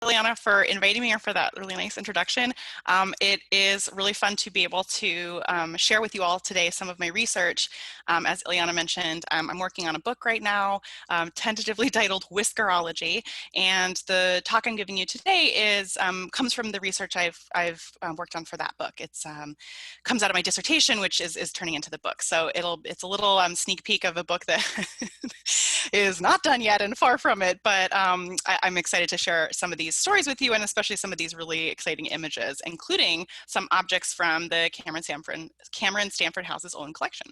Ileana, for inviting me or for that really nice introduction. It is really fun to be able to share with you all today some of my research. As Ileana mentioned, I'm working on a book right now, tentatively titled Whiskerology, and the talk I'm giving you today is comes from the research I've worked on for that book. It's comes out of my dissertation, which is turning into the book. So it's a little sneak peek of a book that is not done yet and far from it, but I'm excited to share some of these stories with you, and especially some of these really exciting images, including some objects from the Camron-Stanford House's own collection.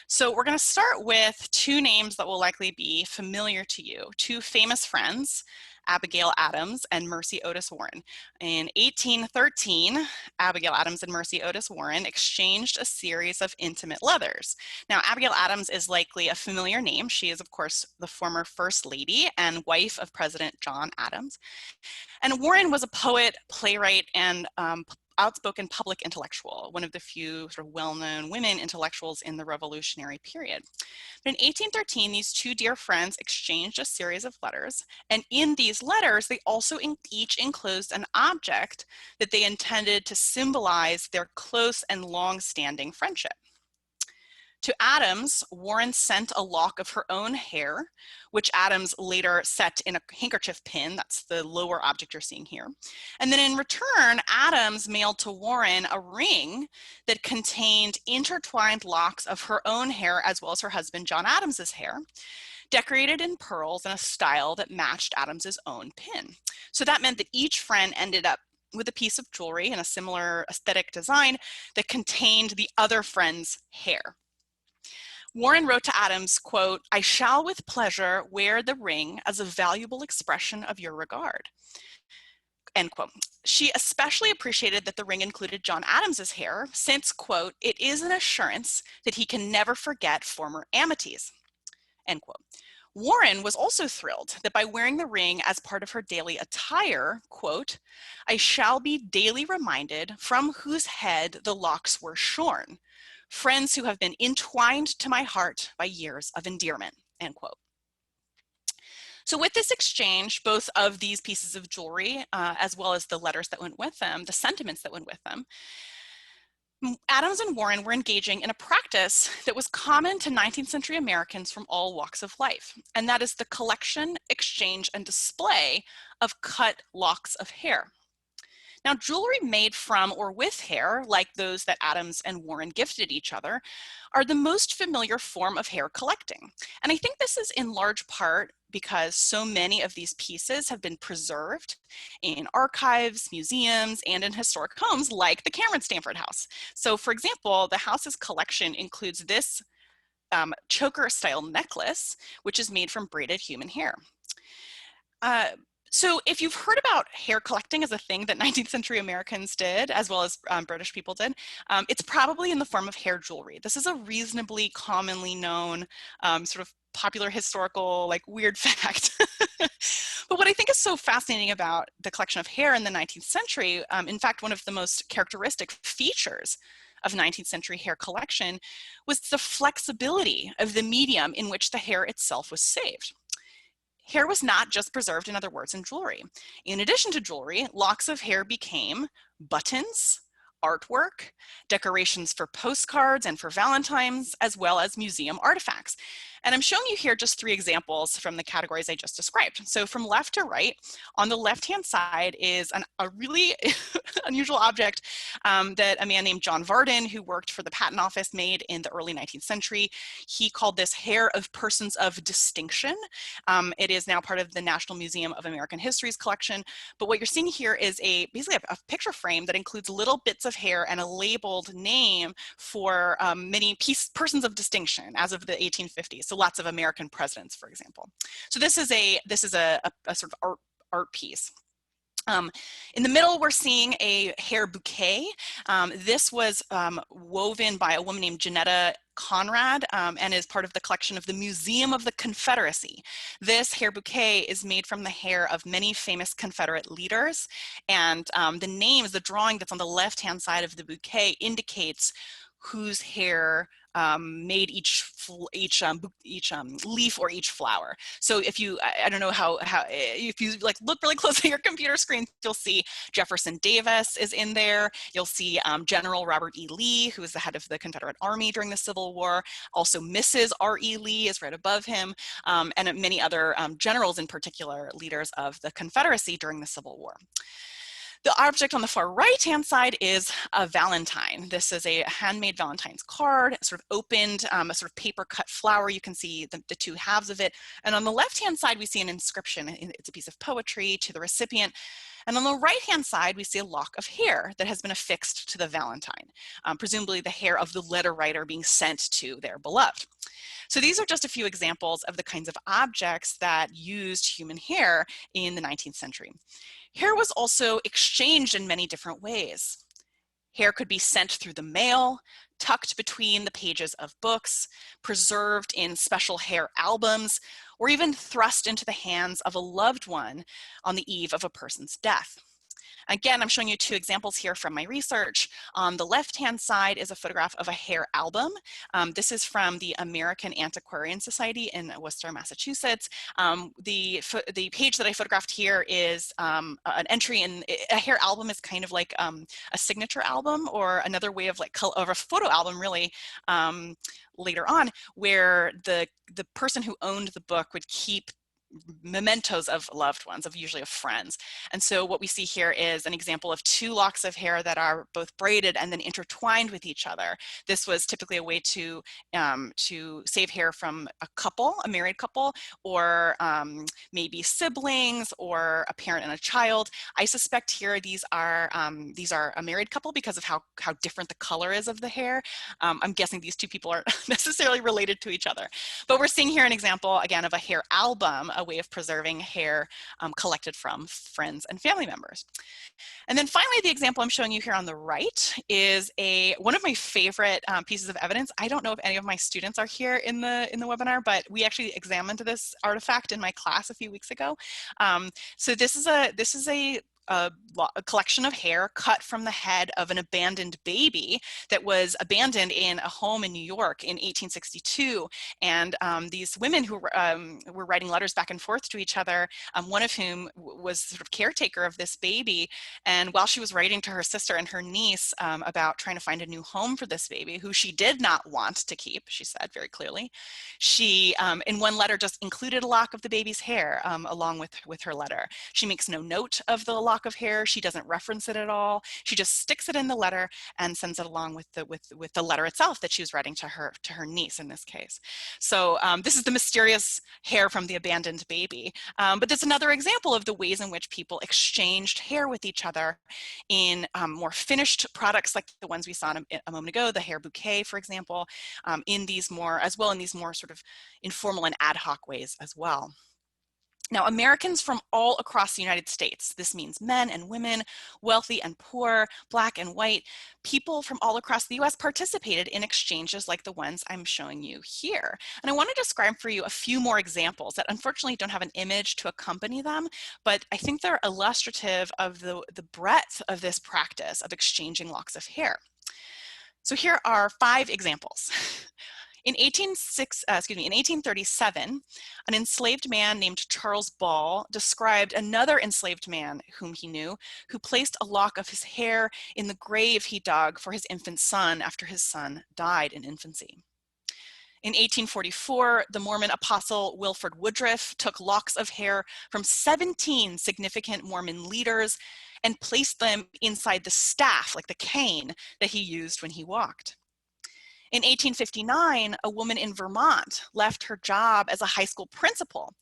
So we're going to start with two names that will likely be familiar to you, two famous friends, Abigail Adams and Mercy Otis Warren. In 1813, Abigail Adams and Mercy Otis Warren exchanged a series of intimate letters. Now, Abigail Adams is likely a familiar name. She is, of course, the former First Lady and wife of President John Adams. And Warren was a poet, playwright, and outspoken public intellectual, one of the few sort of well-known women intellectuals in the Revolutionary period. But in 1813, these two dear friends exchanged a series of letters, and in these letters, they also each enclosed an object that they intended to symbolize their close and long-standing friendship. To Adams, Warren sent a lock of her own hair, which Adams later set in a handkerchief pin. That's the lower object you're seeing here. And then in return, Adams mailed to Warren a ring that contained intertwined locks of her own hair, as well as her husband John Adams's hair, decorated in pearls in a style that matched Adams's own pin. So that meant that each friend ended up with a piece of jewelry in a similar aesthetic design that contained the other friend's hair. Warren wrote to Adams, quote, "I shall with pleasure wear the ring as a valuable expression of your regard." End quote. She especially appreciated that the ring included John Adams's hair since, quote, "it is an assurance that he can never forget former amities." End quote. Warren was also thrilled that by wearing the ring as part of her daily attire, quote, "I shall be daily reminded from whose head the locks were shorn. Friends who have been entwined to my heart by years of endearment," end quote. So with this exchange, both of these pieces of jewelry, as well as the letters that went with them, the sentiments that went with them, Adams and Warren were engaging in a practice that was common to 19th century Americans from all walks of life, and that is the collection, exchange, and display of cut locks of hair. Now, jewelry made from or with hair, like those that Adams and Warren gifted each other, are the most familiar form of hair collecting. And I think this is in large part because so many of these pieces have been preserved in archives, museums, and in historic homes like the Camron-Stanford house. So for example, the house's collection includes this choker-style necklace, which is made from braided human hair. So if you've heard about hair collecting as a thing that 19th century Americans did, as well as British people did, it's probably in the form of hair jewelry. This is a reasonably commonly known sort of popular historical, like, weird fact. But what I think is so fascinating about the collection of hair in the 19th century, in fact, one of the most characteristic features of 19th century hair collection was the flexibility of the medium in which the hair itself was saved. Hair was not just preserved, in other words, in jewelry. In addition to jewelry, locks of hair became buttons, artwork, decorations for postcards and for Valentines, as well as museum artifacts. And I'm showing you here just 3 examples from the categories I just described. So from left to right, on the left-hand side is a really unusual object that a man named John Varden, who worked for the Patent Office, made in the early 19th century. He called this hair of persons of distinction. It is now part of the National Museum of American History's collection. But what you're seeing here is basically a picture frame that includes little bits of hair and a labeled name for many persons of distinction as of the 1850s. So lots of American presidents, for example. So this is a sort of art piece. In the middle, we're seeing a hair bouquet. This was woven by a woman named Janetta Conrad and is part of the collection of the Museum of the Confederacy. This hair bouquet is made from the hair of many famous Confederate leaders, and the drawing that's on the left-hand side of the bouquet indicates whose hair made each leaf or each flower. So if you, I don't know how if you like look really close at your computer screen, you'll see Jefferson Davis is in there. You'll see General Robert E. Lee, who was the head of the Confederate Army during the Civil War. Also Mrs. R.E. Lee is right above him, and many other generals, in particular leaders of the Confederacy during the Civil War. The object on the far right-hand side is a Valentine. This is a handmade Valentine's card, sort of opened, a sort of paper cut flower. You can see the two halves of it. And on the left-hand side, we see an inscription. It's a piece of poetry to the recipient. And on the right-hand side, we see a lock of hair that has been affixed to the Valentine, presumably the hair of the letter writer being sent to their beloved. So these are just a few examples of the kinds of objects that used human hair in the 19th century. Hair was also exchanged in many different ways. Hair could be sent through the mail, tucked between the pages of books, preserved in special hair albums, or even thrust into the hands of a loved one on the eve of a person's death. Again, I'm showing you two examples here from my research. On the left-hand side is a photograph of a hair album. This is from the American Antiquarian Society in Worcester, Massachusetts. The page that I photographed here is an entry in a hair album is kind of like a signature album, or another way of like of a photo album, really. Later on, where the person who owned the book would keep mementos of loved ones, of usually of friends. And so what we see here is an example of two locks of hair that are both braided and then intertwined with each other. This was typically a way to save hair from a couple, a married couple, or maybe siblings, or a parent and a child. I suspect here these are a married couple because of how different the color is of the hair. I'm guessing these two people aren't necessarily related to each other. But we're seeing here an example, again, of a hair album, a way of preserving hair collected from friends and family members. And then finally, the example I'm showing you here on the right is one of my favorite pieces of evidence. I don't know if any of my students are here in the webinar, but we actually examined this artifact in my class a few weeks ago. So this is a collection of hair cut from the head of an abandoned baby that was abandoned in a home in New York in 1862. And these women who were writing letters back and forth to each other, one of whom was sort of caretaker of this baby. And while she was writing to her sister and her niece about trying to find a new home for this baby, who she did not want to keep, she said very clearly, she, in one letter, just included a lock of the baby's hair along with her letter. She makes no note of the lock of hair. She doesn't reference it at all. She just sticks it in the letter and sends it along with the letter itself that she was writing to her niece in this case. So this is the mysterious hair from the abandoned baby. But there's another example of the ways in which people exchanged hair with each other in more finished products like the ones we saw a moment ago, the hair bouquet, for example, in these more sort of informal and ad hoc ways as well. Now, Americans from all across the United States, this means men and women, wealthy and poor, black and white, people from all across the US participated in exchanges like the ones I'm showing you here. And I want to describe for you a few more examples that unfortunately don't have an image to accompany them, but I think they're illustrative of the breadth of this practice of exchanging locks of hair. So here are 5 examples. In 1837, an enslaved man named Charles Ball described another enslaved man whom he knew, who placed a lock of his hair in the grave he dug for his infant son after his son died in infancy. In 1844, the Mormon apostle Wilford Woodruff took locks of hair from 17 significant Mormon leaders and placed them inside the staff, like the cane, that he used when he walked. In 1859, a woman in Vermont left her job as a high school principal.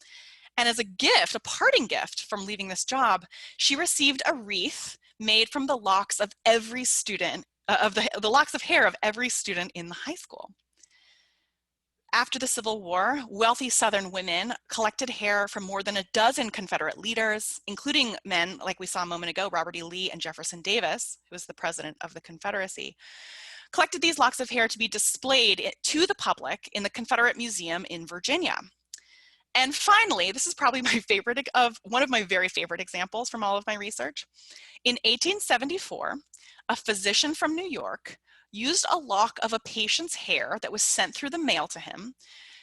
And as a gift, a parting gift from leaving this job, she received a wreath made from the locks of every student, the locks of hair of every student in the high school. After the Civil War, wealthy Southern women collected hair from more than a dozen Confederate leaders, including men like we saw a moment ago, Robert E. Lee and Jefferson Davis, who was the president of the Confederacy, collected these locks of hair to be displayed to the public in the Confederate Museum in Virginia. And finally, this is probably one of my very favorite examples from all of my research. In 1874, a physician from New York used a lock of a patient's hair that was sent through the mail to him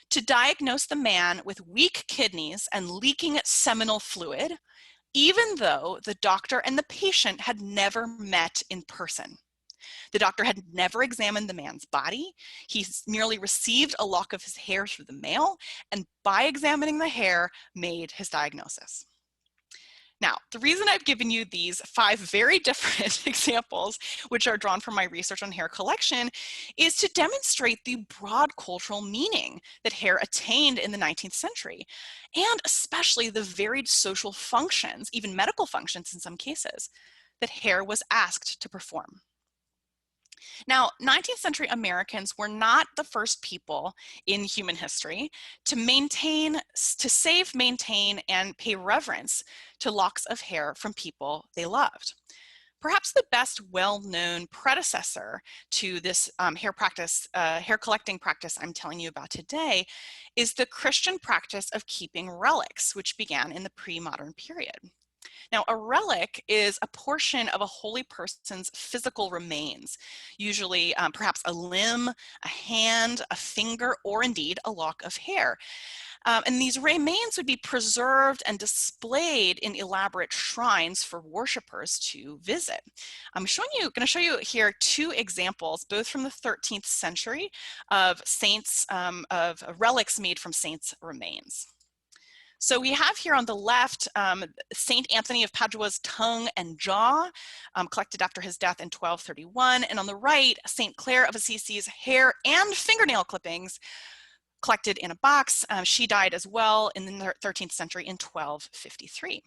to diagnose the man with weak kidneys and leaking seminal fluid, even though the doctor and the patient had never met in person. The doctor had never examined the man's body. He merely received a lock of his hair through the mail, and by examining the hair, made his diagnosis. Now, the reason I've given you these 5 very different examples, which are drawn from my research on hair collection, is to demonstrate the broad cultural meaning that hair attained in the 19th century, and especially the varied social functions, even medical functions in some cases, that hair was asked to perform. Now, 19th century Americans were not the first people in human history to save, maintain, and pay reverence to locks of hair from people they loved. Perhaps the best well-known predecessor to this hair collecting practice I'm telling you about today is the Christian practice of keeping relics, which began in the pre-modern period. Now, a relic is a portion of a holy person's physical remains, usually perhaps a limb, a hand, a finger, or indeed a lock of hair. And these remains would be preserved and displayed in elaborate shrines for worshipers to visit. I'm going to show you here 2 examples, both from the 13th century, of of relics made from saints' remains. So we have here on the left, Saint Anthony of Padua's tongue and jaw, collected after his death in 1231. And on the right, Saint Clare of Assisi's hair and fingernail clippings, collected in a box. She died as well in the 13th century in 1253.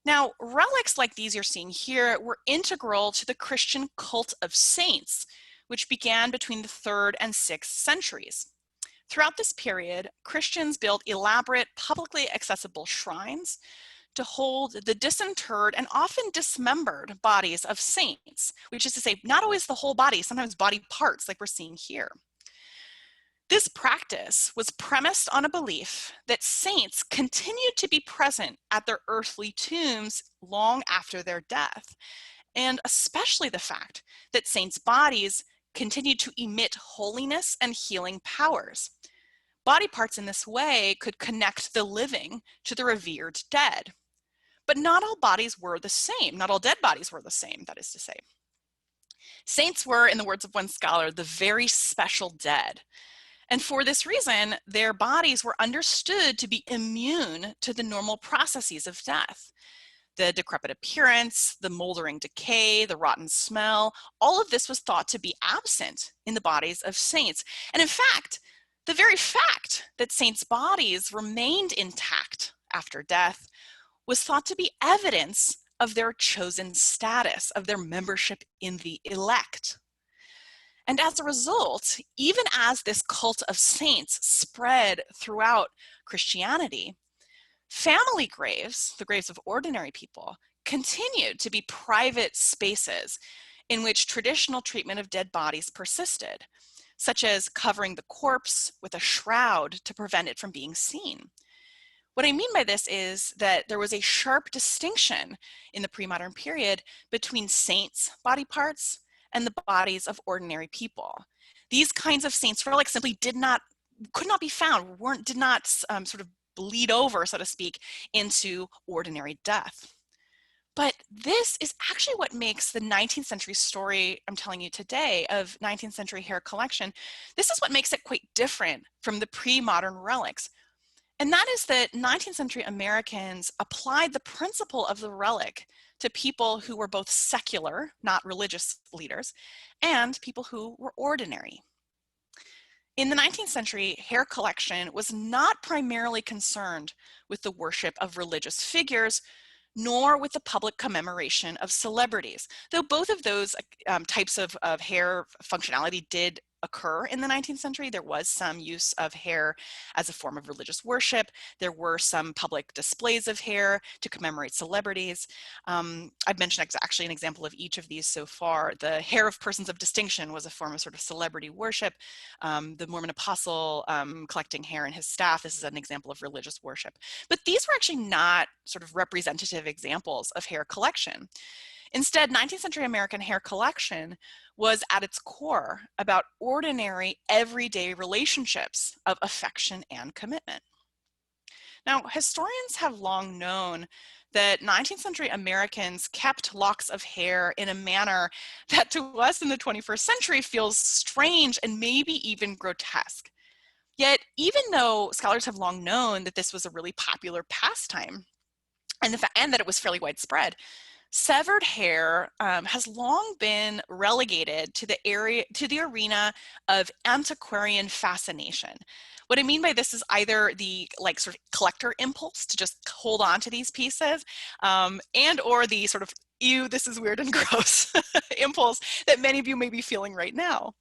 Now, relics like these you're seeing here were integral to the Christian cult of saints, which began between the 3rd and 6th centuries. Throughout this period, Christians built elaborate, publicly accessible shrines to hold the disinterred and often dismembered bodies of saints, which is to say, not always the whole body, sometimes body parts like we're seeing here. This practice was premised on a belief that saints continued to be present at their earthly tombs long after their death, and especially the fact that saints' bodies continued to emit holiness and healing powers. Body parts in this way could connect the living to the revered dead. But not all bodies were the same. Not all dead bodies were the same, that is to say. Saints were, in the words of one scholar, the very special dead. And for this reason, their bodies were understood to be immune to the normal processes of death. The decrepit appearance, the moldering decay, the rotten smell, all of this was thought to be absent in the bodies of saints. And in fact, the very fact that saints' bodies remained intact after death was thought to be evidence of their chosen status, of their membership in the elect. And as a result, even as this cult of saints spread throughout Christianity, family graves, the graves of ordinary people, continued to be private spaces in which traditional treatment of dead bodies persisted, such as covering the corpse with a shroud to prevent it from being seen. What I mean by this is that there was a sharp distinction in the pre-modern period between saints' body parts and the bodies of ordinary people. These kinds of saints' relics simply could not be found, did not sort of bleed over, so to speak, into ordinary death. But this is actually what makes the 19th century story I'm telling you today of 19th century hair collection, this is what makes it quite different from the pre-modern relics. And that is that 19th century Americans applied the principle of the relic to people who were both secular, not religious leaders, and people who were ordinary. In the 19th century, hair collection was not primarily concerned with the worship of religious figures, nor with the public commemoration of celebrities, though both of those types of hair functionality did occur in the 19th century. There was some use of hair as a form of religious worship. There were some public displays of hair to commemorate celebrities. I've mentioned actually an example of each of these so far. The hair of persons of distinction was a form of sort of celebrity worship. The Mormon apostle collecting hair in his staff, this is an example of religious worship. But these were actually not sort of representative examples of hair collection. Instead, 19th century American hair collection was at its core about ordinary, everyday relationships of affection and commitment. Now, historians have long known that 19th century Americans kept locks of hair in a manner that to us in the 21st century feels strange and maybe even grotesque. Yet, even though scholars have long known that this was a really popular pastime and that it was fairly widespread, severed hair has long been relegated to the arena of antiquarian fascination. What I mean by this is either the sort of collector impulse to just hold on to these pieces, and or the sort of ew, this is weird and gross impulse that many of you may be feeling right now.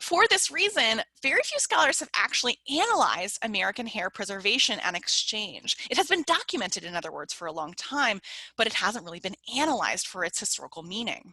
For this reason, very few scholars have actually analyzed American hair preservation and exchange. It has been documented, in other words, for a long time, but it hasn't really been analyzed for its historical meaning.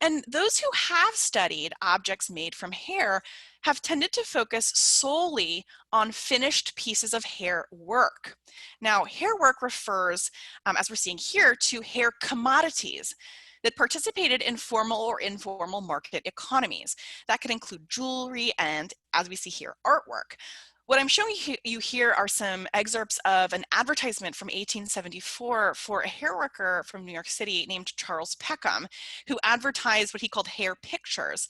And those who have studied objects made from hair have tended to focus solely on finished pieces of hair work. Now, hair work refers, as we're seeing here, to hair commodities that participated in formal or informal market economies. That could include jewelry and, as we see here, artwork. What I'm showing you here are some excerpts of an advertisement from 1874 for a hair worker from New York City named Charles Peckham, who advertised what he called hair pictures,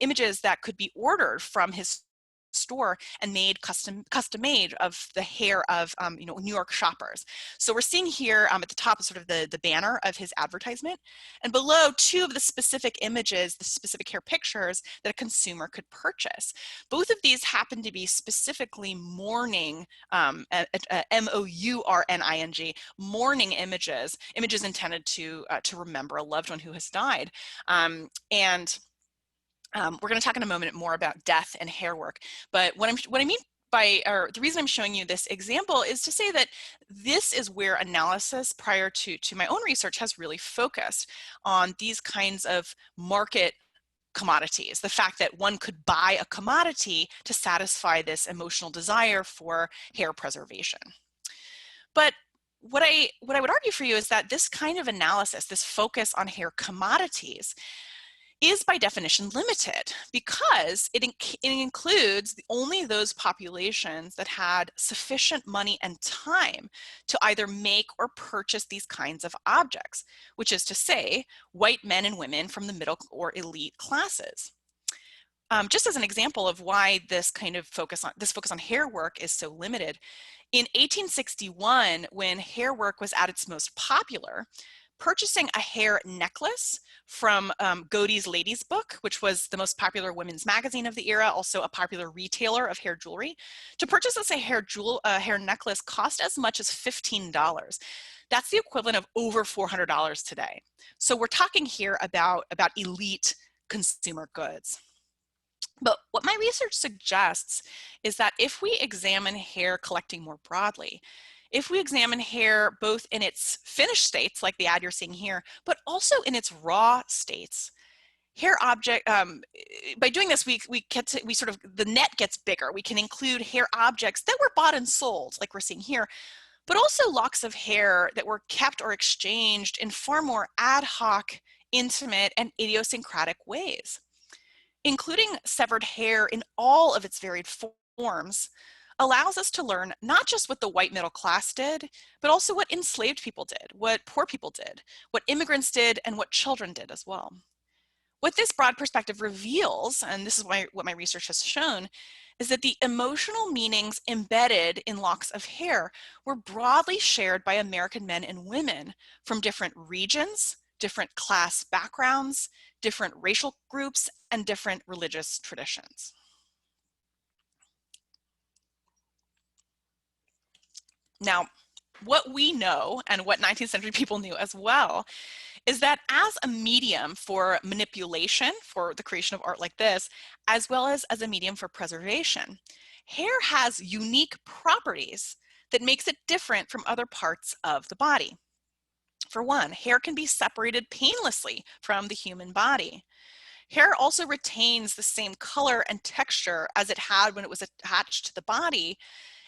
images that could be ordered from his store and made custom made of the hair of New York shoppers. So we're seeing here at the top is sort of the banner of his advertisement, and below two of the specific images, the specific hair pictures that a consumer could purchase. Both of these happen to be specifically mourning, M-O-U-R-N-I-N-G, mourning images intended to remember a loved one who has died. We're going to talk in a moment more about death and hair work, but what I mean by, or the reason I'm showing you this example is to say that this is where analysis prior to my own research has really focused on these kinds of market commodities, the fact that one could buy a commodity to satisfy this emotional desire for hair preservation. But what I would argue for you is that this kind of analysis, this focus on hair commodities, is by definition limited because it includes only those populations that had sufficient money and time to either make or purchase these kinds of objects, which is to say, white men and women from the middle or elite classes. Just as an example of why this kind of focus on hair work is so limited, in 1861, when hair work was at its most popular, purchasing a hair necklace from Godey's Ladies Book, which was the most popular women's magazine of the era, also a popular retailer of hair jewelry. To purchase a hair necklace cost as much as $15. That's the equivalent of over $400 today. So we're talking here about elite consumer goods. But what my research suggests is that if we examine hair collecting more broadly, if we examine hair both in its finished states, like the ad you're seeing here, but also in its raw states, by doing this, the net gets bigger. We can include hair objects that were bought and sold, like we're seeing here, but also locks of hair that were kept or exchanged in far more ad hoc, intimate, and idiosyncratic ways. Including severed hair in all of its varied forms allows us to learn not just what the white middle class did, but also what enslaved people did, what poor people did, what immigrants did, and what children did as well. What this broad perspective reveals, and this is what my research has shown, is that the emotional meanings embedded in locks of hair were broadly shared by American men and women from different regions, different class backgrounds, different racial groups, and different religious traditions. Now, what we know and what 19th century people knew as well is that as a medium for manipulation, for the creation of art like this, as well as a medium for preservation, hair has unique properties that makes it different from other parts of the body. For one, hair can be separated painlessly from the human body. Hair also retains the same color and texture as it had when it was attached to the body,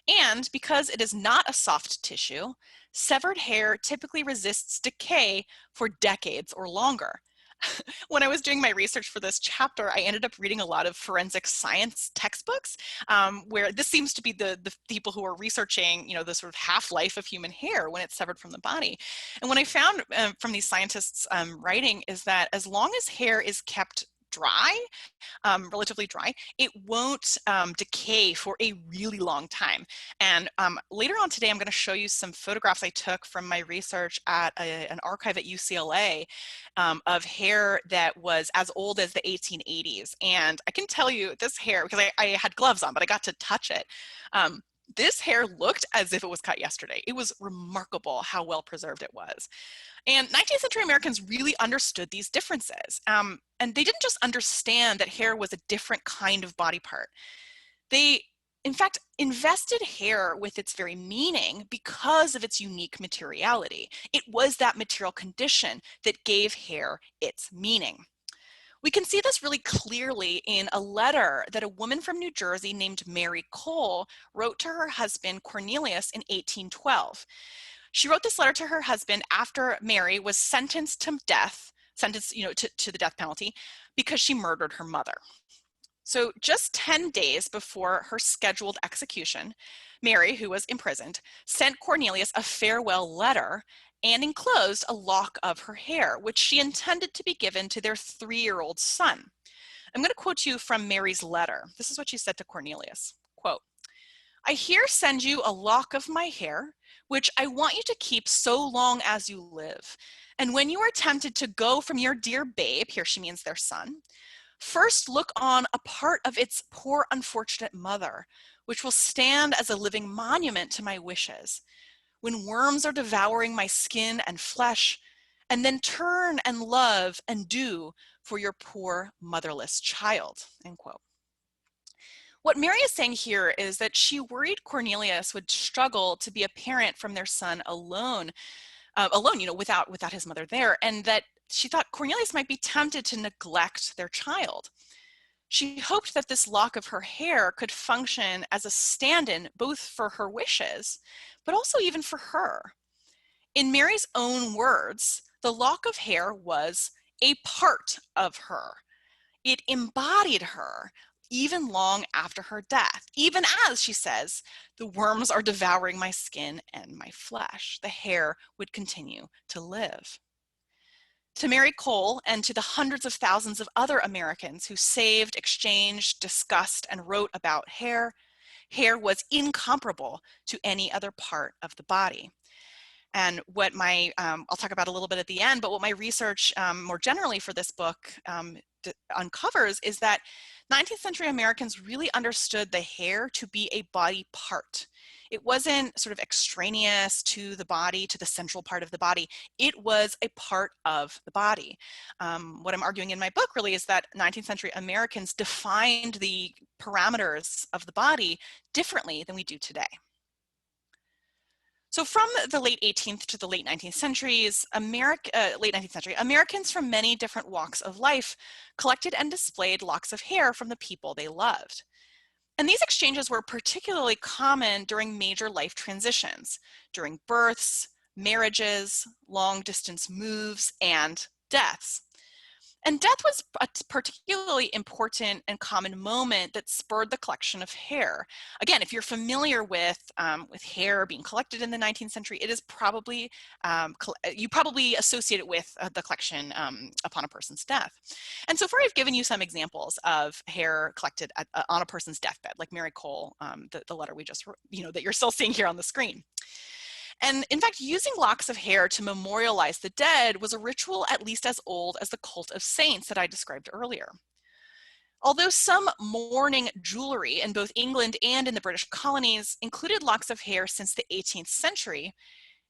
and because it is not a soft tissue, severed hair typically resists decay for decades or longer. When I was doing my research for this chapter, I ended up reading a lot of forensic science textbooks, where this seems to be the people who are researching, the sort of half-life of human hair when it's severed from the body. And what I found from these scientists' writing is that as long as hair is kept dry, relatively dry, it won't decay for a really long time. And later on today, I'm going to show you some photographs I took from my research at an archive at UCLA of hair that was as old as the 1880s. And I can tell you this hair, because I had gloves on, but I got to touch it. This hair looked as if it was cut yesterday. It was remarkable how well preserved it was. And 19th century Americans really understood these differences. And they didn't just understand that hair was a different kind of body part. They, in fact, invested hair with its very meaning because of its unique materiality. It was that material condition that gave hair its meaning. We can see this really clearly in a letter that a woman from New Jersey named Mary Cole wrote to her husband Cornelius in 1812. She wrote this letter to her husband after Mary was sentenced to death, to the death penalty, because she murdered her mother. So just 10 days before her scheduled execution, Mary, who was imprisoned, sent Cornelius a farewell letter and enclosed a lock of her hair, which she intended to be given to their 3-year-old son. I'm going to quote you from Mary's letter. This is what she said to Cornelius, quote, "I here send you a lock of my hair, which I want you to keep so long as you live. And when you are tempted to go from your dear babe," here she means their son, "first look on a part of its poor unfortunate mother, which will stand as a living monument to my wishes. When worms are devouring my skin and flesh, and then turn and love and do for your poor motherless child," end quote. What Mary is saying here is that she worried Cornelius would struggle to be a parent from their son alone, without his mother there, and that she thought Cornelius might be tempted to neglect their child. She hoped that this lock of her hair could function as a stand-in both for her wishes, but also even for her. In Mary's own words, the lock of hair was a part of her. It embodied her even long after her death, even as, she says, the worms are devouring my skin and my flesh. The hair would continue to live. To Mary Cole and to the hundreds of thousands of other Americans who saved, exchanged, discussed, and wrote about hair, hair was incomparable to any other part of the body. And what I'll talk about a little bit at the end, but what my research more generally for this book uncovers is that 19th century Americans really understood the hair to be a body part. It wasn't sort of extraneous to the body, to the central part of the body. It was a part of the body. What I'm arguing in my book really is that 19th century Americans defined the parameters of the body differently than we do today. So from the late 18th to the late 19th centuries, late 19th century, Americans from many different walks of life collected and displayed locks of hair from the people they loved. And these exchanges were particularly common during major life transitions, during births, marriages, long distance moves, and deaths. And death was a particularly important and common moment that spurred the collection of hair. Again, if you're familiar with hair being collected in the 19th century, it is probably, you probably associate it with the collection upon a person's death. And so far I've given you some examples of hair collected on a person's deathbed, like Mary Cole, the letter we just, that you're still seeing here on the screen. And in fact, using locks of hair to memorialize the dead was a ritual at least as old as the cult of saints that I described earlier. Although some mourning jewelry in both England and in the British colonies included locks of hair since the 18th century,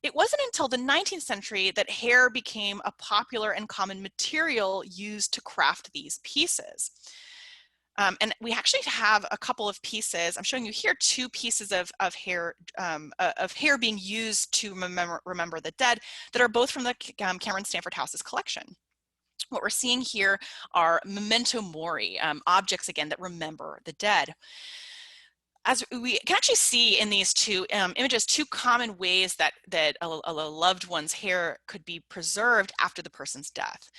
It wasn't until the 19th century that hair became a popular and common material used to craft these pieces. And we actually have a couple of pieces. I'm showing you here two pieces of hair being used to remember the dead that are both from the Camron-Stanford House's collection. What we're seeing here are memento mori, objects again that remember the dead. As we can actually see in these two images, two common ways that a loved one's hair could be preserved after the person's death.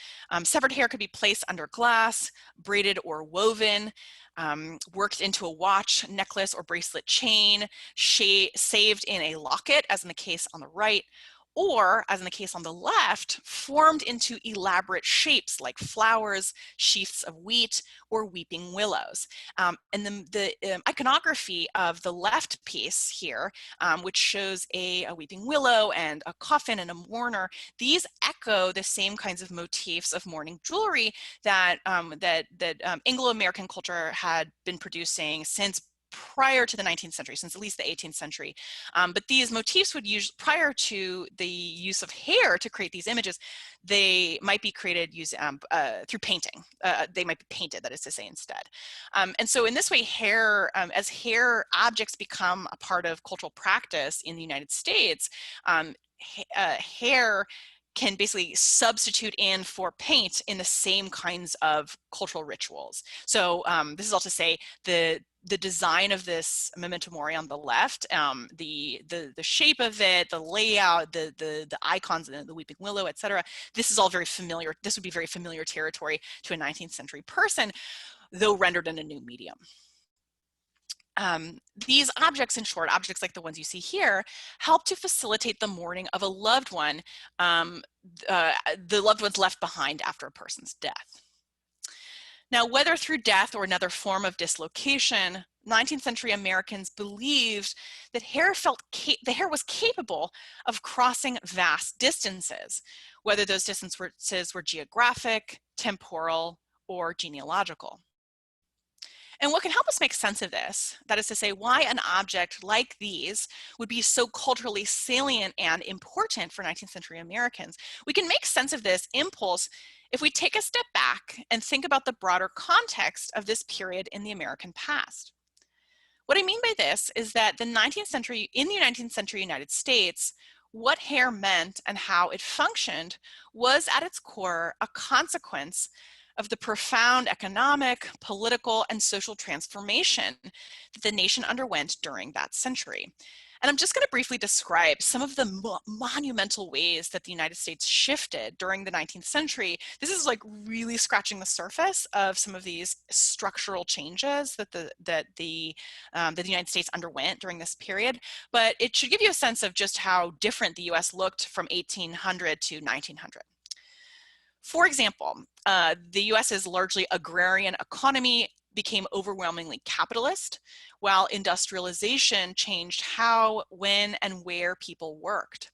Severed hair could be placed under glass, braided or woven, worked into a watch, necklace, or bracelet chain, saved in a locket, as in the case on the right, or, as in the case on the left, formed into elaborate shapes like flowers, sheaths of wheat, or weeping willows. And the iconography of the left piece here, which shows a weeping willow and a coffin and a mourner, these echo the same kinds of motifs of mourning jewelry that Anglo-American culture had been producing since prior to the 19th century, since at least the 18th century. But these motifs would use, prior to the use of hair to create these images, they might be created through painting. They might be painted, that is to say, instead. And so in this way, hair, as hair objects become a part of cultural practice in the United States, hair can basically substitute in for paint in the same kinds of cultural rituals. So this is all to say the design of this memento mori on the left, the shape of it, the layout, the icons, the weeping willow, etc. This is all very familiar. This would be very familiar territory to a 19th century person, though rendered in a new medium. These objects, in short, objects like the ones you see here, help to facilitate the mourning of a loved one, the loved ones left behind after a person's death. Now, whether through death or another form of dislocation, 19th century Americans believed that the hair was capable of crossing vast distances, whether those distances were geographic, temporal, or genealogical. And what can help us make sense of this, that is to say, why an object like these would be so culturally salient and important for 19th century Americans, we can make sense of this impulse if we take a step back and think about the broader context of this period in the American past. What I mean by this is that in the 19th century United States, what hair meant and how it functioned was at its core a consequence of the profound economic, political, and social transformation that the nation underwent during that century. And I'm just going to briefly describe some of the monumental ways that the United States shifted during the 19th century. This is like really scratching the surface of some of these structural changes that the United States underwent during this period, but it should give you a sense of just how different the US looked from 1800 to 1900. For example, the US's largely agrarian economy became overwhelmingly capitalist, while industrialization changed how, when, and where people worked.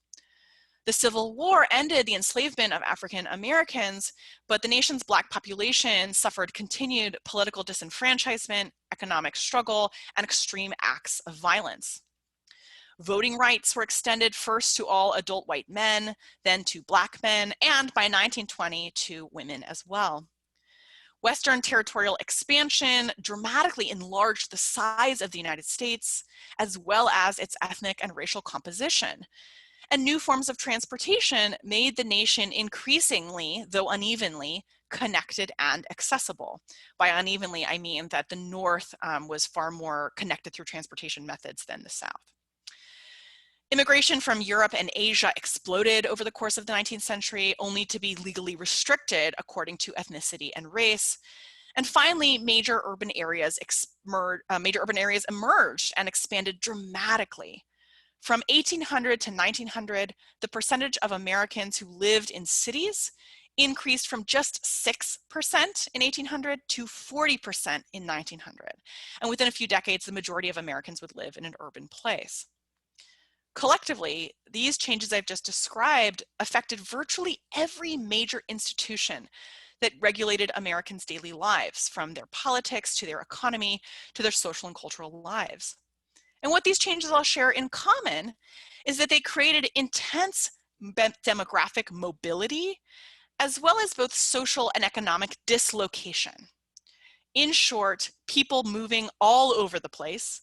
The Civil War ended the enslavement of African Americans, but the nation's Black population suffered continued political disenfranchisement, economic struggle, and extreme acts of violence. Voting rights were extended first to all adult white men, then to Black men, and by 1920 to women as well. Western territorial expansion dramatically enlarged the size of the United States, as well as its ethnic and racial composition. And new forms of transportation made the nation increasingly, though unevenly, connected and accessible. By unevenly, I mean that the North was far more connected through transportation methods than the South. Immigration from Europe and Asia exploded over the course of the 19th century, only to be legally restricted according to ethnicity and race. And finally, major urban areas emerged and expanded dramatically. From 1800 to 1900, the percentage of Americans who lived in cities increased from just 6% in 1800 to 40% in 1900. And within a few decades, the majority of Americans would live in an urban place. Collectively, these changes I've just described affected virtually every major institution that regulated Americans' daily lives, from their politics to their economy to their social and cultural lives. And what these changes all share in common is that they created intense demographic mobility, as well as both social and economic dislocation. In short, people moving all over the place,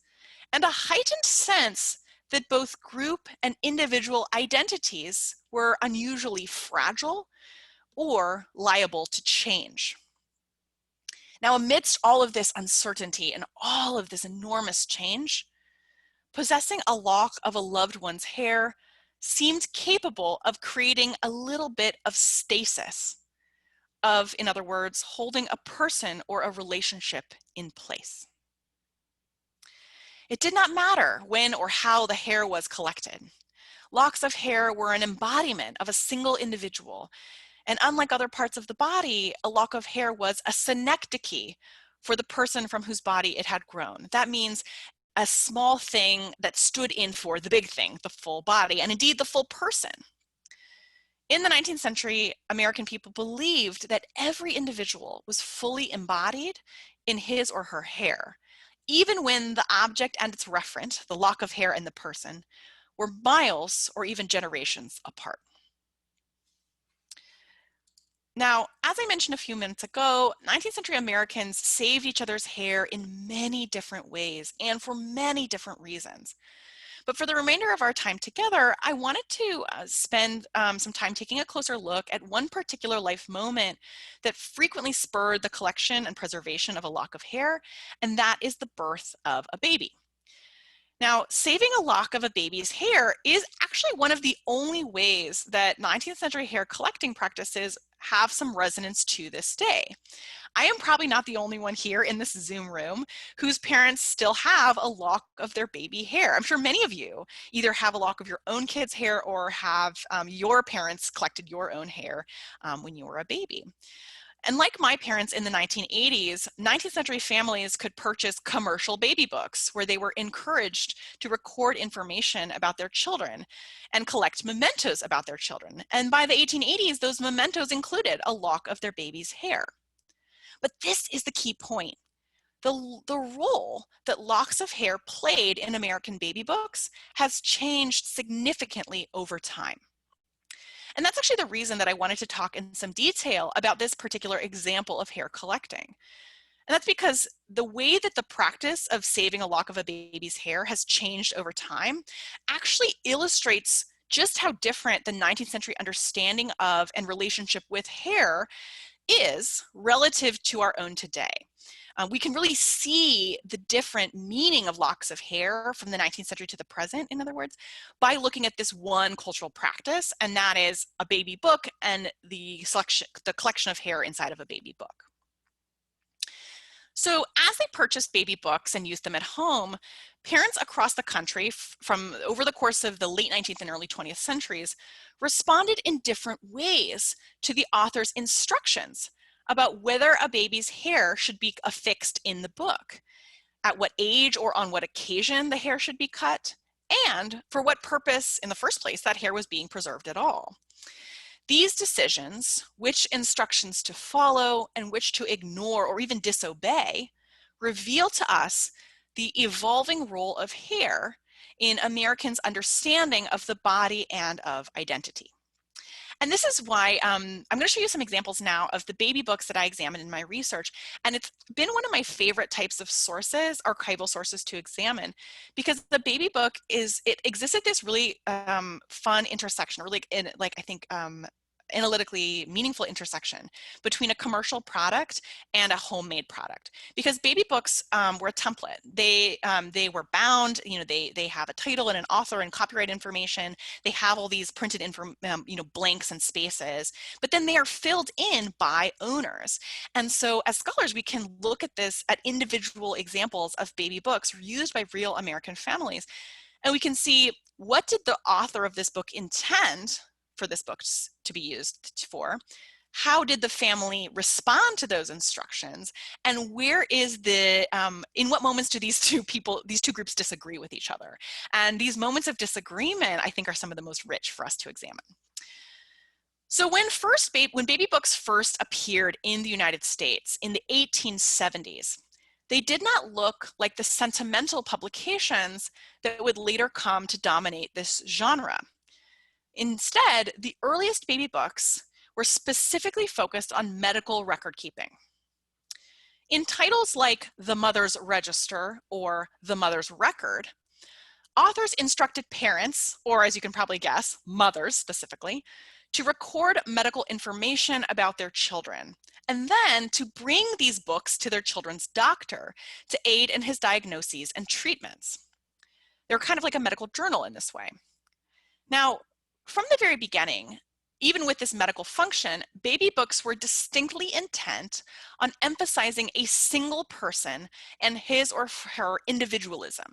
and a heightened sense that both group and individual identities were unusually fragile or liable to change. Now, amidst all of this uncertainty and all of this enormous change, possessing a lock of a loved one's hair seemed capable of creating a little bit of stasis, of, in other words, holding a person or a relationship in place. It did not matter when or how the hair was collected. Locks of hair were an embodiment of a single individual, and unlike other parts of the body, a lock of hair was a synecdoche for the person from whose body it had grown. That means a small thing that stood in for the big thing, the full body, and indeed the full person. In the 19th century, American people believed that every individual was fully embodied in his or her hair, even when the object and its referent, the lock of hair and the person, were miles or even generations apart. Now, as I mentioned a few minutes ago, 19th century Americans saved each other's hair in many different ways and for many different reasons. But for the remainder of our time together, I wanted to spend some time taking a closer look at one particular life moment that frequently spurred the collection and preservation of a lock of hair, and that is the birth of a baby. Now, saving a lock of a baby's hair is actually one of the only ways that 19th century hair collecting practices have some resonance to this day. I am probably not the only one here in this Zoom room whose parents still have a lock of their baby hair. I'm sure many of you either have a lock of your own kid's hair or have your parents collected your own hair when you were a baby. And like my parents in the 1980s, 19th century families could purchase commercial baby books where they were encouraged to record information about their children and collect mementos about their children. And by the 1880s, those mementos included a lock of their baby's hair. But this is the key point. The role that locks of hair played in American baby books has changed significantly over time. And that's actually the reason that I wanted to talk in some detail about this particular example of hair collecting. And that's because the way that the practice of saving a lock of a baby's hair has changed over time actually illustrates just how different the 19th century understanding of and relationship with hair is relative to our own today. We can really see the different meaning of locks of hair from the 19th century to the present, in other words, by looking at this one cultural practice, and that is a baby book and the collection of hair inside of a baby book. So as they purchased baby books and used them at home, parents across the country from over the course of the late 19th and early 20th centuries responded in different ways to the author's instructions about whether a baby's hair should be affixed in the book, at what age or on what occasion the hair should be cut, and for what purpose in the first place that hair was being preserved at all. These decisions, which instructions to follow and which to ignore or even disobey, reveal to us the evolving role of hair in Americans' understanding of the body and of identity. And this is why I'm going to show you some examples now of the baby books that I examined in my research. And it's been one of my favorite types of sources, archival sources to examine, because the baby book it exists at this really fun intersection, or I think analytically meaningful intersection between a commercial product and a homemade product, because baby books were a template. They were bound, they have a title and an author and copyright information. They have all these printed blanks and spaces, but then they are filled in by owners. And so as scholars, we can look at individual examples of baby books used by real American families, and we can see, what did the author of this book intend for this book to be used for? How did the family respond to those instructions? And where is in what moments do these two groups disagree with each other? And these moments of disagreement, I think, are some of the most rich for us to examine. So when baby books first appeared in the United States in the 1870s, they did not look like the sentimental publications that would later come to dominate this genre. Instead, the earliest baby books were specifically focused on medical record keeping. In titles like The Mother's Register or The Mother's Record, authors instructed parents, or as you can probably guess, mothers specifically, to record medical information about their children, and then to bring these books to their children's doctor to aid in his diagnoses and treatments. They're kind of like a medical journal in this way. Now, from the very beginning, even with this medical function, baby books were distinctly intent on emphasizing a single person and his or her individualism.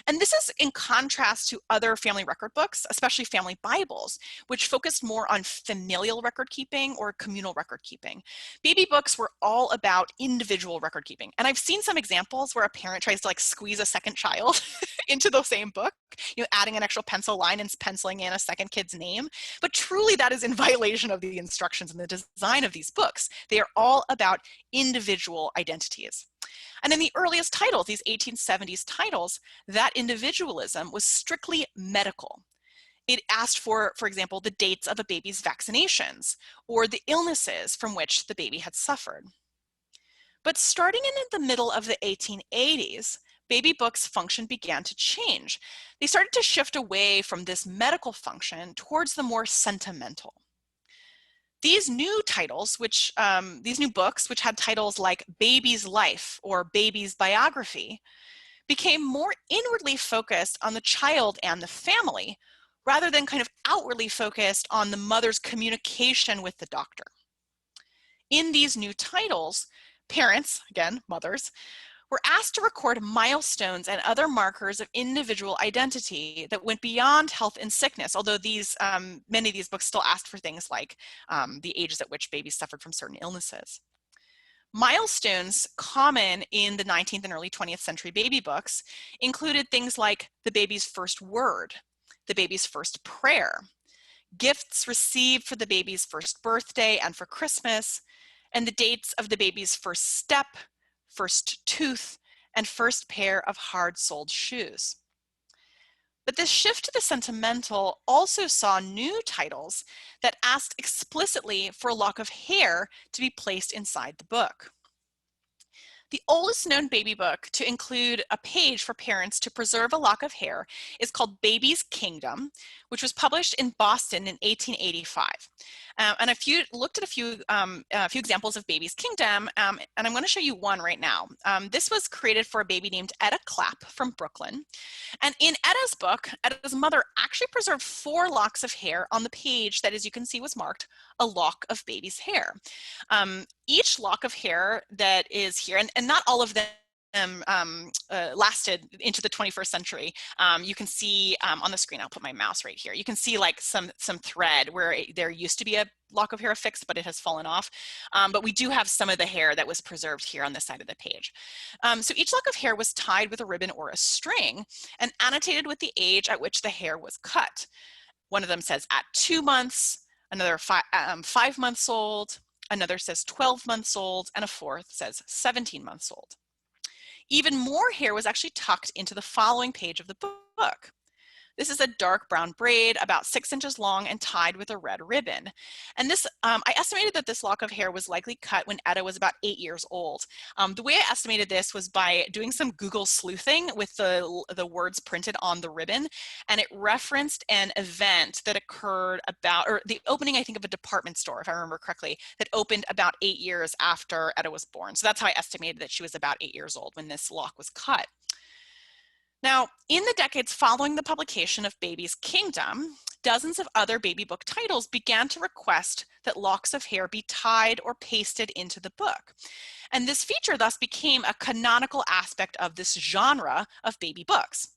And this is in contrast to other family record books, especially family Bibles, which focused more on familial record keeping or communal record keeping. Baby books were all about individual record keeping. And I've seen some examples where a parent tries to like squeeze a second child into the same book, adding an extra pencil line and penciling in a second kid's name. But truly that is in violation of the instructions and the design of these books. They are all about individual identities. And in the earliest titles, these 1870s titles, that individualism was strictly medical. It asked for example, the dates of a baby's vaccinations or the illnesses from which the baby had suffered. But starting in the middle of the 1880s, baby books' function began to change. They started to shift away from this medical function towards the more sentimental. These new titles, these new books, which had titles like Baby's Life or Baby's Biography, became more inwardly focused on the child and the family, rather than kind of outwardly focused on the mother's communication with the doctor. In these new titles, parents, again, mothers, were asked to record milestones and other markers of individual identity that went beyond health and sickness, although many of these books still asked for things like the ages at which babies suffered from certain illnesses. Milestones common in the 19th and early 20th century baby books included things like the baby's first word, the baby's first prayer, gifts received for the baby's first birthday and for Christmas, and the dates of the baby's first step, first tooth, and first pair of hard-soled shoes. But this shift to the sentimental also saw new titles that asked explicitly for a lock of hair to be placed inside the book. The oldest known baby book to include a page for parents to preserve a lock of hair is called Baby's Kingdom, which was published in Boston in 1885. And I looked at a few examples of Baby's Kingdom, and I'm going to show you one right now. This was created for a baby named Etta Clapp from Brooklyn. And in Etta's book, Etta's mother actually preserved 4 locks of hair on the page that, as you can see, was marked a lock of baby's hair. Each lock of hair that is here, and not all of them lasted into the 21st century. You can see on the screen, I'll put my mouse right here. You can see like some thread where there used to be a lock of hair affixed, but it has fallen off. But we do have some of the hair that was preserved here on this side of the page. So each lock of hair was tied with a ribbon or a string and annotated with the age at which the hair was cut. One of them says at 2 months, another 5 months old, another says 12 months old, and a fourth says 17 months old. Even more hair was actually tucked into the following page of the book. This is a dark brown braid about 6 inches long and tied with a red ribbon. And this, I estimated that this lock of hair was likely cut when Etta was about 8 years old. The way I estimated this was by doing some Google sleuthing with the words printed on the ribbon, and it referenced an event that occurred or the opening, I think, of a department store, if I remember correctly, that opened about 8 years after Etta was born. So that's how I estimated that she was about 8 years old when this lock was cut. Now, in the decades following the publication of Baby's Kingdom, dozens of other baby book titles began to request that locks of hair be tied or pasted into the book. And this feature thus became a canonical aspect of this genre of baby books.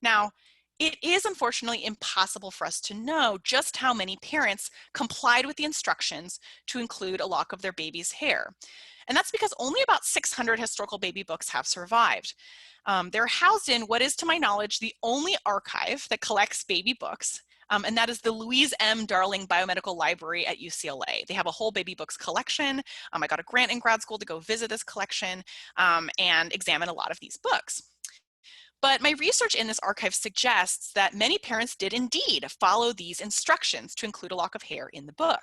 Now, it is unfortunately impossible for us to know just how many parents complied with the instructions to include a lock of their baby's hair. And that's because only about 600 historical baby books have survived. They're housed in what is, to my knowledge, the only archive that collects baby books And that is the Louise M. Darling Biomedical Library at UCLA. They have a whole baby books collection. I got a grant in grad school to go visit this collection and examine a lot of these books. But my research in this archive suggests that many parents did indeed follow these instructions to include a lock of hair in the book.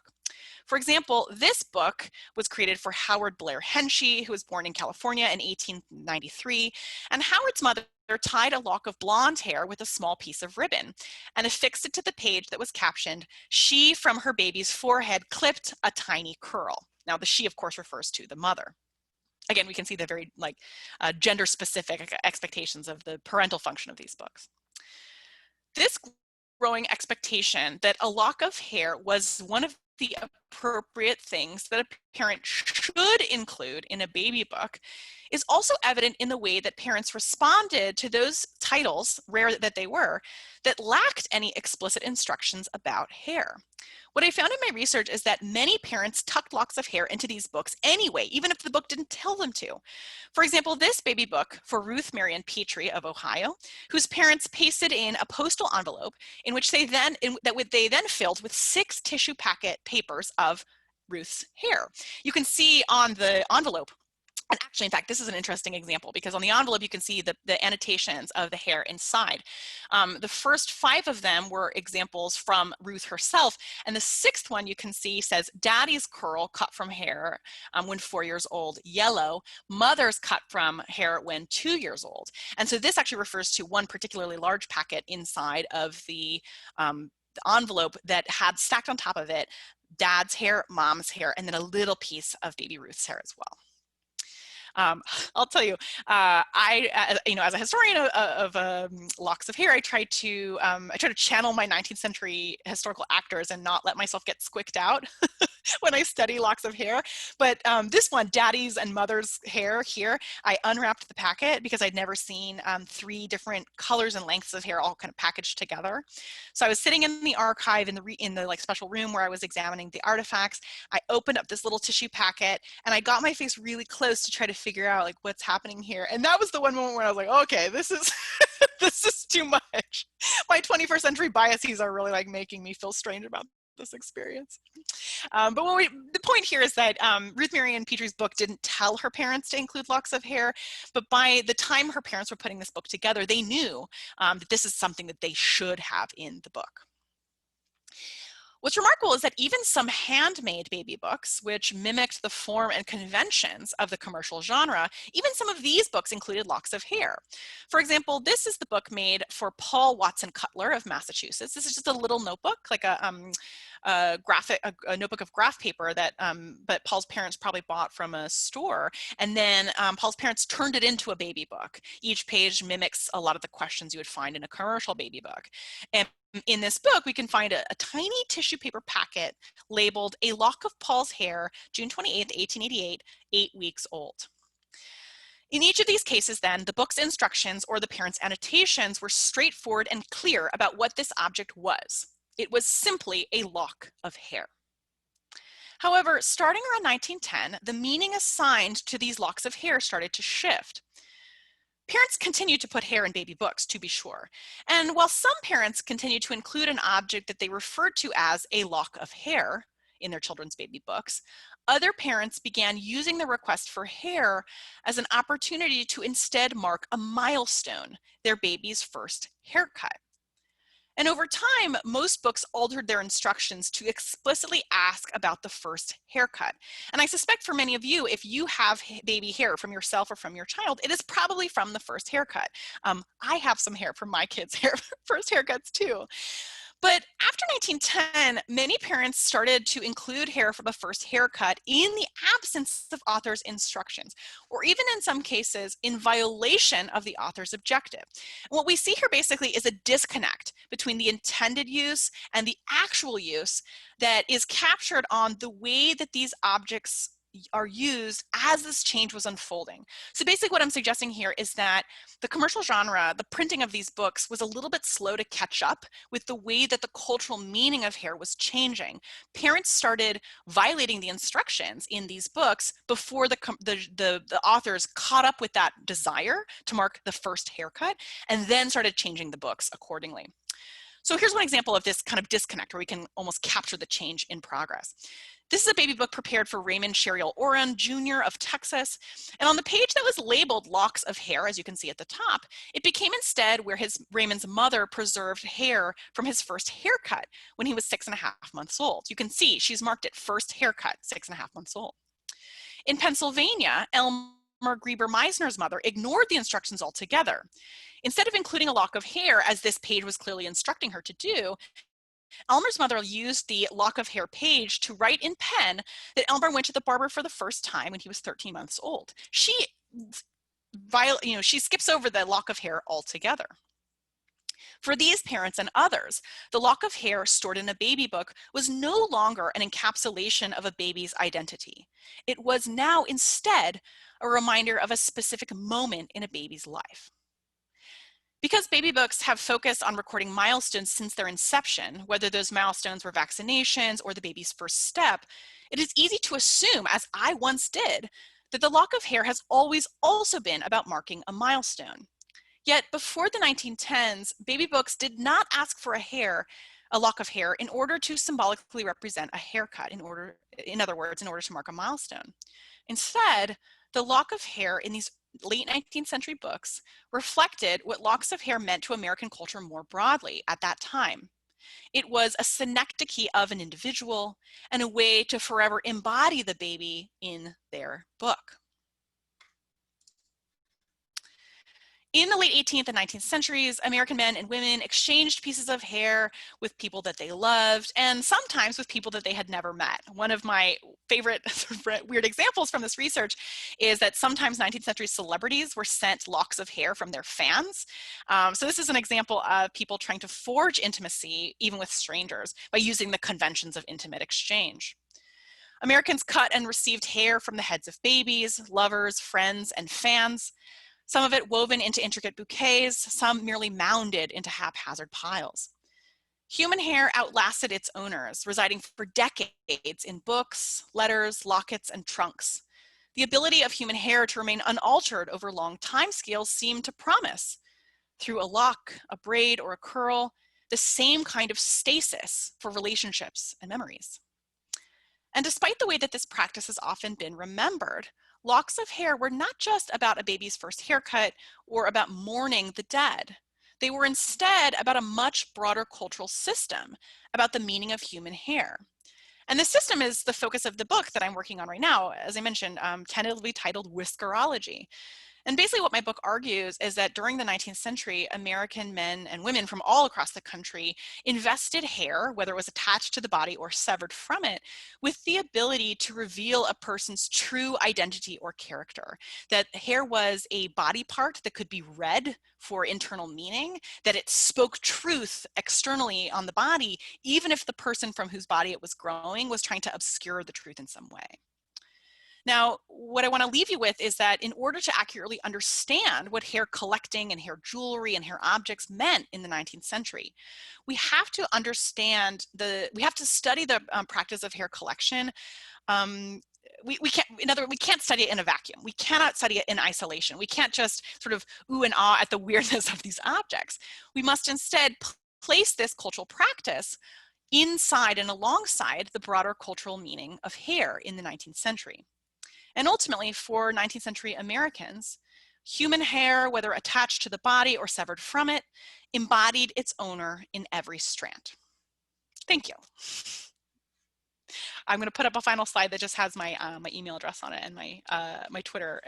For example, this book was created for Howard Blair Henshey, who was born in California in 1893, and Howard's mother tied a lock of blonde hair with a small piece of ribbon and affixed it to the page that was captioned, "She from her baby's forehead clipped a tiny curl." Now the she, of course, refers to the mother. Again, we can see the very gender-specific expectations of the parental function of these books. This growing expectation that a lock of hair was one of the appropriate things that a parent should include in a baby book is also evident in the way that parents responded to those titles, rare that they were, that lacked any explicit instructions about hair. What I found in my research is that many parents tucked locks of hair into these books anyway, even if the book didn't tell them to. For example, this baby book for Ruth Marion Petrie of Ohio, whose parents pasted in a postal envelope in which they then filled with 6 tissue packet papers of Ruth's hair. You can see on the envelope. And actually, in fact, this is an interesting example because on the envelope, you can see the annotations of the hair inside. The first 5 of them were examples from Ruth herself. And the 6th one you can see says, "Daddy's curl cut from hair when 4 years old, yellow. Mother's cut from hair when 2 years old." And so this actually refers to one particularly large packet inside of the envelope that had stacked on top of it Dad's hair, Mom's hair, and then a little piece of baby Ruth's hair as well. I'll tell you, as a historian of locks of hair, I try to channel my 19th century historical actors and not let myself get squicked out when I study locks of hair. But this one, Daddy's and Mother's hair here, I unwrapped the packet because I'd never seen 3 different colors and lengths of hair all kind of packaged together. So I was sitting in the archive in the special room where I was examining the artifacts. I opened up this little tissue packet and I got my face really close to try to figure out what's happening here. And that was the one moment where I was like, okay, this is this is too much. My 21st century biases are really making me feel strange about this experience. But the point here is that Ruth Marion Petrie's book didn't tell her parents to include locks of hair, but by the time her parents were putting this book together, they knew that this is something that they should have in the book. What's remarkable is that even some handmade baby books, which mimicked the form and conventions of the commercial genre, even some of these books included locks of hair. For example, this is the book made for Paul Watson Cutler of Massachusetts. This is just a little notebook, like a notebook of graph paper that but Paul's parents probably bought from a store. And then Paul's parents turned it into a baby book. Each page mimics a lot of the questions you would find in a commercial baby book. And in this book, we can find a tiny tissue paper packet labeled "A Lock of Paul's Hair, June 28th, 1888, 8 weeks old." In each of these cases, then, the book's instructions or the parents' annotations were straightforward and clear about what this object was. It was simply a lock of hair. However, starting around 1910, the meaning assigned to these locks of hair started to shift. Parents continued to put hair in baby books, to be sure. And while some parents continued to include an object that they referred to as a lock of hair in their children's baby books, other parents began using the request for hair as an opportunity to instead mark a milestone, their baby's first haircut. And over time, most books altered their instructions to explicitly ask about the first haircut. And I suspect for many of you, if you have baby hair from yourself or from your child, it is probably from the first haircut. I have some hair from my kids' first haircuts too. But after 1910, many parents started to include hair from a first haircut in the absence of author's instructions, or even in some cases in violation of the author's objective. And what we see here basically is a disconnect between the intended use and the actual use that is captured on the way that these objects are used as this change was unfolding. So basically what I'm suggesting here is that the commercial genre, the printing of these books, was a little bit slow to catch up with the way that the cultural meaning of hair was changing. Parents started violating the instructions in these books before the authors caught up with that desire to mark the first haircut and then started changing the books accordingly. So here's one example of this kind of disconnect where we can almost capture the change in progress. This is a baby book prepared for Raymond Sherrioll Orron, Jr. of Texas. And on the page that was labeled locks of hair, as you can see at the top, it became instead where Raymond's mother preserved hair from his first haircut when he was 6.5 months old. You can see she's marked it first haircut, 6.5 months old. In Pennsylvania, Elmer Grebert Meissner's mother ignored the instructions altogether. Instead of including a lock of hair, as this page was clearly instructing her to do, Elmer's mother used the lock of hair page to write in pen that Elmer went to the barber for the first time when he was 13 months old. She skips over the lock of hair altogether. For these parents and others, the lock of hair stored in a baby book was no longer an encapsulation of a baby's identity. It was now instead a reminder of a specific moment in a baby's life. Because baby books have focused on recording milestones since their inception, whether those milestones were vaccinations or the baby's first step, it is easy to assume, as I once did, that the lock of hair has always also been about marking a milestone. Yet before the 1910s, baby books did not ask for a lock of hair in order to symbolically represent a haircut, in other words, in order to mark a milestone. Instead, the lock of hair in these late 19th century books reflected what locks of hair meant to American culture more broadly at that time. It was a synecdoche of an individual and a way to forever embody the baby in their book. In the late 18th and 19th centuries, American men and women exchanged pieces of hair with people that they loved and sometimes with people that they had never met. One of my favorite weird examples from this research is that sometimes 19th century celebrities were sent locks of hair from their fans. So this is an example of people trying to forge intimacy even with strangers by using the conventions of intimate exchange. Americans cut and received hair from the heads of babies, lovers, friends, and fans. Some of it woven into intricate bouquets, some merely mounded into haphazard piles. Human hair outlasted its owners, residing for decades in books, letters, lockets, and trunks. The ability of human hair to remain unaltered over long timescales seemed to promise, through a lock, a braid, or a curl, the same kind of stasis for relationships and memories. And despite the way that this practice has often been remembered, locks of hair were not just about a baby's first haircut or about mourning the dead. They were instead about a much broader cultural system, about the meaning of human hair. And this system is the focus of the book that I'm working on right now, as I mentioned, tentatively titled Whiskerology. And basically what my book argues is that during the 19th century, American men and women from all across the country invested hair, whether it was attached to the body or severed from it, with the ability to reveal a person's true identity or character. That hair was a body part that could be read for internal meaning, that it spoke truth externally on the body, even if the person from whose body it was growing was trying to obscure the truth in some way. Now, what I want to leave you with is that in order to accurately understand what hair collecting and hair jewelry and hair objects meant in the 19th century, we have to understand we have to study the practice of hair collection. We can't, in other words, we can't study it in a vacuum. We cannot study it in isolation. We can't just sort of ooh and ah at the weirdness of these objects. We must instead place this cultural practice inside and alongside the broader cultural meaning of hair in the 19th century. And ultimately, for 19th century Americans, human hair, whether attached to the body or severed from it, embodied its owner in every strand. Thank you. I'm going to put up a final slide that just has my email address on it and my Twitter